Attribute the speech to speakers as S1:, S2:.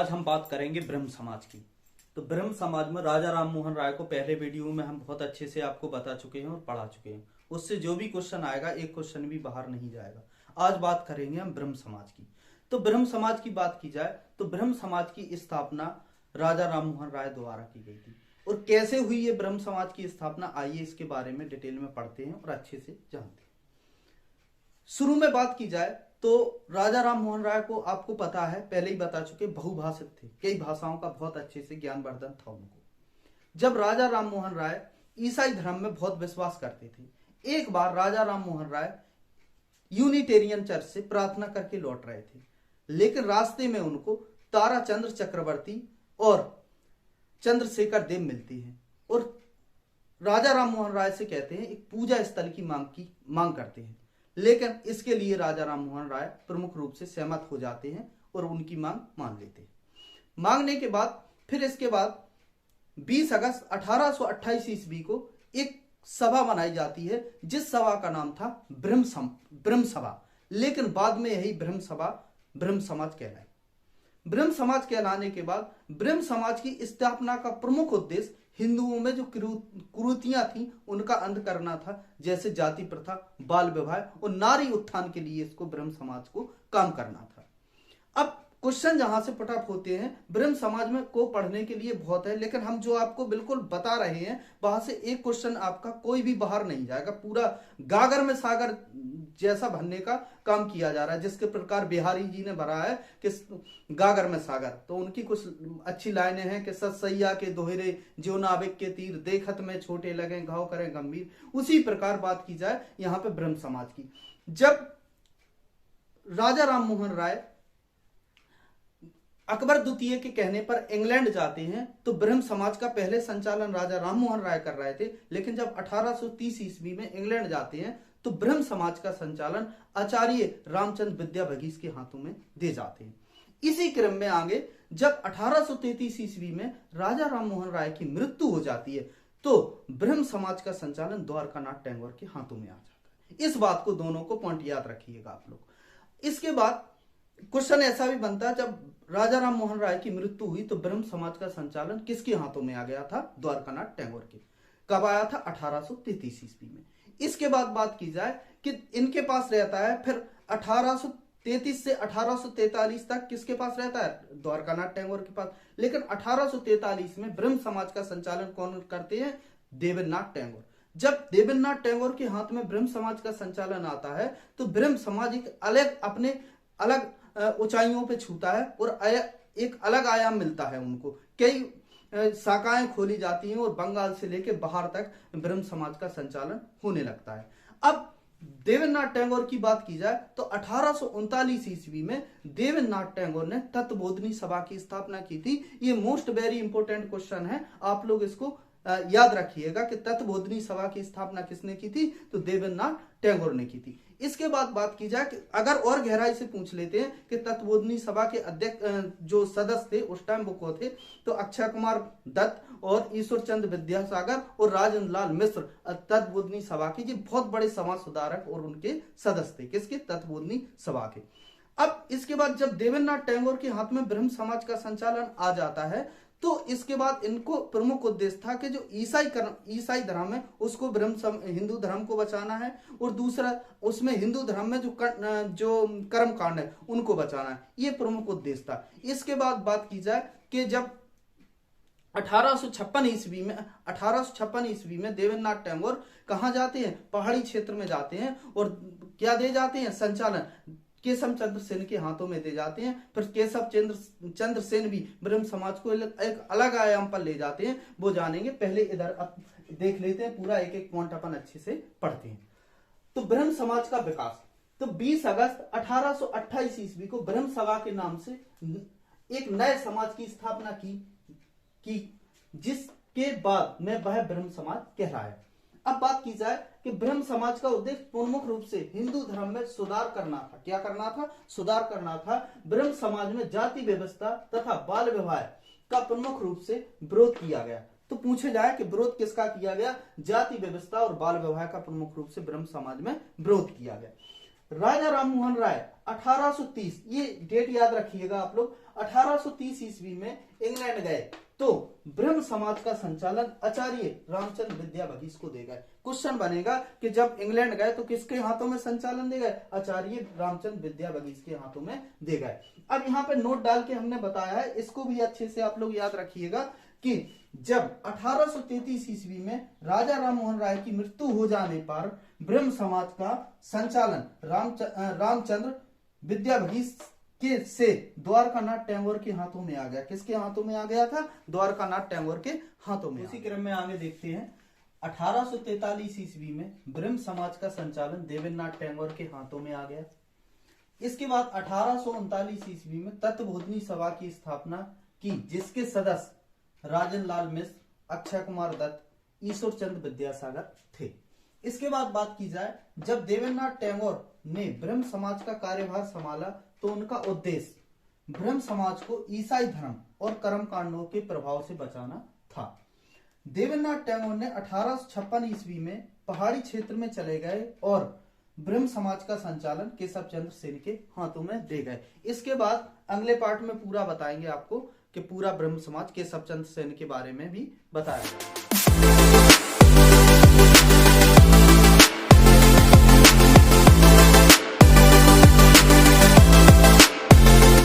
S1: आज हम बात करेंगे ब्रह्म समाज की। तो ब्रह्म समाज में राजा राम मोहन राय को पहले वीडियो में हम बहुत अच्छे से आपको बता चुके हैं और पढ़ा चुके हैं। उससे जो भी क्वेश्चन आएगा एक क्वेश्चन भी बाहर नहीं जाएगा। आज बात करेंगे हम ब्रह्म समाज की। तो ब्रह्म समाज की बात की जाए तो ब्रह्म समाज की स्थापना राजा राम मोहन राय द्वारा की गई थी। और कैसे हुई ये ब्रह्म समाज की स्थापना, आइए इसके बारे में डिटेल में पढ़ते हैं और अच्छे से जानते हैं। शुरू में बात की जाए तो राजा राम मोहन राय को आपको पता है, पहले ही बता चुके, बहुभाषित थे, कई भाषाओं का बहुत अच्छे से ज्ञानवर्धन था उनको। जब राजा राम मोहन राय ईसाई धर्म में बहुत विश्वास करते थे, एक बार राजा राम मोहन राय यूनिटेरियन चर्च से प्रार्थना करके लौट रहे थे, लेकिन रास्ते में उनको ताराचंद्र चक्रवर्ती और चंद्रशेखर देव मिलती हैं और राजा राम मोहन राय से कहते हैं एक पूजा स्थल की मांग करते हैं। लेकिन इसके लिए राजा राम मोहन राय प्रमुख रूप से सहमत हो जाते हैं और उनकी मांग मान लेते हैं। मांगने के बाद फिर इसके बाद 20 अगस्त 1828 ईस्वी को एक सभा बनाई जाती है, जिस सभा का नाम था ब्रह्म सभा। लेकिन बाद में यही ब्रह्म समाज कहलाई। ब्रह्म समाज कहलाने के बाद ब्रह्म समाज की स्थापना का प्रमुख उद्देश्य हिंदुओं में जो कुरीतियां थी उनका अंत करना था, जैसे जाति प्रथा, बाल विवाह और नारी उत्थान के लिए इसको ब्रह्म समाज को काम करना था। अब क्वेश्चन जहां से पुटअप होते हैं, ब्रह्म समाज में को पढ़ने के लिए बहुत है, लेकिन हम जो आपको बिल्कुल बता रहे हैं वहां से एक क्वेश्चन आपका कोई भी बाहर नहीं जाएगा। पूरा गागर में सागर जैसा भरने का काम किया जा रहा है, जिसके प्रकार बिहारी जी ने भरा है कि गागर में सागर। तो उनकी कुछ अच्छी लाइनें हैं कि सतसैया के दोहरे जो नाविक के तीर, देखत में छोटे लगे घाव करें गंभीर। उसी प्रकार बात की जाए यहाँ पे ब्रह्म समाज की। जब राजा राम मोहन राय अकबर द्वितीय के कहने पर इंग्लैंड जाते हैं, तो ब्रह्म समाज का पहले संचालन राजा राम मोहन राय कर रहे थे, लेकिन जब 1830 ईस्वी में इंग्लैंड जाते हैं तो ब्रह्म समाज का संचालन आचार्य रामचंद्र विद्याभगीस के हाथों में दे जाते हैं। इसी क्रम में आगे जब 1833 ईस्वी में राजा राम मोहन राय की मृत्यु हो जाती है, तो ब्रह्म समाज का संचालन द्वारकानाथ टैगोर के हाथों में आ जाता है। इस बात को दोनों को पॉइंट याद रखिएगा आप लोग। इसके बाद क्वेश्चन ऐसा भी बनता है, जब राजा राम मोहन राय की मृत्यु हुई तो ब्रह्म समाज का संचालन किसके हाथों में आ गया था? द्वारकानाथ टैगोर के। कब आया था? 1833 ईस्वी में। इसके बाद बात की जाए कि इनके पास रहता है, फिर 1833 से 1843 तक किसके पास रहता है? द्वारकानाथ टैगोर के पास। लेकिन 1843 में ब्रह्म समाज का संचालन कौन करते हैं? देवेंद्रनाथ टैगोर। जब देवेंद्रनाथ टैगोर के हाथ में ब्रह्म समाज का संचालन आता है तो ब्रह्म समाज एक अपने अलग ऊंचाइयों पे छूता है और एक अलग आयाम मिलता है उनको। कई शाखाएं खोली जाती हैं और बंगाल से लेकर बाहर तक ब्रह्म समाज का संचालन होने लगता है। अब देवेंद्रनाथ टैगोर की बात की जाए तो 1839 ईस्वी में देवेंद्रनाथ टैगोर ने तत्वबोधिनी सभा की स्थापना की थी। ये मोस्ट वेरी इंपॉर्टेंट क्वेश्चन है, आप लोग इसको याद रखिएगा कि तत्वबोधिनी सभा की स्थापना किसने की थी? तो देवेंद्रनाथ टैगोर ने की थी। इसके बाद बात की जाए कि अगर और गहराई से पूछ लेते हैं कि तत्वबोधिनी सभा के अध्यक्ष जो सदस्य थे उस टाइम वो कौन थे, तो अक्षय कुमार दत्त और ईश्वर चंद्र विद्यासागर और राजेंद्र लाल मिश्र तत्वबोधिनी सभा के ये बहुत बड़े समाज सुधारक और उनके सदस्य थे। किसके? तत्वबोधिनी सभा के। अब इसके बाद जब देवेंद्रनाथ टैगोर के हाथ में ब्रह्म समाज का संचालन आ जाता है तो इसके बाद इनको प्रमुख उद्देश्य था कि जो ईसाई धर्म है उसको हिंदू धर्म को बचाना है, और दूसरा उसमें हिंदू धर्म में जो कर्म कांड है उनको बचाना है। ये प्रमुख उद्देश्य था। इसके बाद बात की जाए कि जब 1856 ईस्वी में देवेंद्रनाथ टैगोर कहाँ जाते हैं? पहाड़ी क्षेत्र में जाते हैं और क्या दे जाते हैं? संचालन केशव चंद्र सेन के हाथों में दे जाते हैं। फिर केशव चंद्र सेन भी ब्रह्म समाज को एक अलग आयाम पर ले जाते हैं, वो जानेंगे। पहले इधर देख लेते हैं, पूरा एक एक पॉइंट अपन अच्छे से पढ़ते हैं। तो ब्रह्म समाज का विकास, तो 20 अगस्त 1828 ईस्वी को ब्रह्म सभा के नाम से एक नए समाज की स्थापना की जिसके बाद में वह ब्रह्म समाज कहलाया। अब बात की जाए कि ब्रह्म समाज का उद्देश्य प्रमुख रूप से हिंदू धर्म में सुधार करना था। क्या करना था? सुधार करना था। ब्रह्म समाज में जाति व्यवस्था तथा बाल विवाह का प्रमुख रूप से विरोध किया गया। तो पूछे जाए कि विरोध किसका किया गया? जाति व्यवस्था और बाल विवाह का प्रमुख रूप से ब्रह्म समाज में विरोध किया गया। राजा राममोहन राय 1830, ये डेट याद रखिएगा आप लोग, 1830 ईस्वी में इंग्लैंड गए तो ब्रह्म समाज का संचालन आचार्य रामचंद्र विद्याभगीश को दे गए। क्वेश्चन बनेगा कि जब इंग्लैंड गए तो किसके हाथों में संचालन दे गए? आचार्य रामचंद्र विद्याभगीश के हाथों में दे गए। अब यहाँ पे नोट डाल के हमने बताया है, इसको भी अच्छे से आप लोग याद रखिएगा कि जब 1833 ईस्वी में राजा राममोहन राय की मृत्यु हो जाने पर ब्रह्म समाज का संचालन रामचंद्र विद्याभगीश के से द्वारकानाथ टैगोर के हाथों में आ गया। किसके हाथों में आ गया था? द्वारकानाथ टैगोर के हाथों में। उसी क्रम में आगे देखते हैं, 1843 ईस्वी में ब्रह्म समाज का संचालन देवेंद्रनाथ टैगोर के हाथों में आ गया। इसके बाद 1839 ईस्वी में तत्वबोधिनी सभा की स्थापना की, जिसके सदस्य राजन लाल मिश्र, अक्षय कुमार दत्त, ईश्वर चंद्र विद्यासागर थे। इसके बाद बात की जाए, जब देवेंद्रनाथ टैगोर ने ब्रह्म समाज का कार्यभार संभाला तो उनका उद्देश्य ब्रह्म समाज को ईसाई धर्म और कर्म कांडों के प्रभाव से बचाना था। देवेंद्रनाथ टैगोर ने 1856 ईस्वी में पहाड़ी क्षेत्र में चले गए और ब्रह्म समाज का संचालन केशव चंद्र सेन के हाथों में दे गए। इसके बाद अगले पार्ट में पूरा बताएंगे आपको कि पूरा ब्रह्म समाज केशव चंद्र सेन के बारे में भी बताया।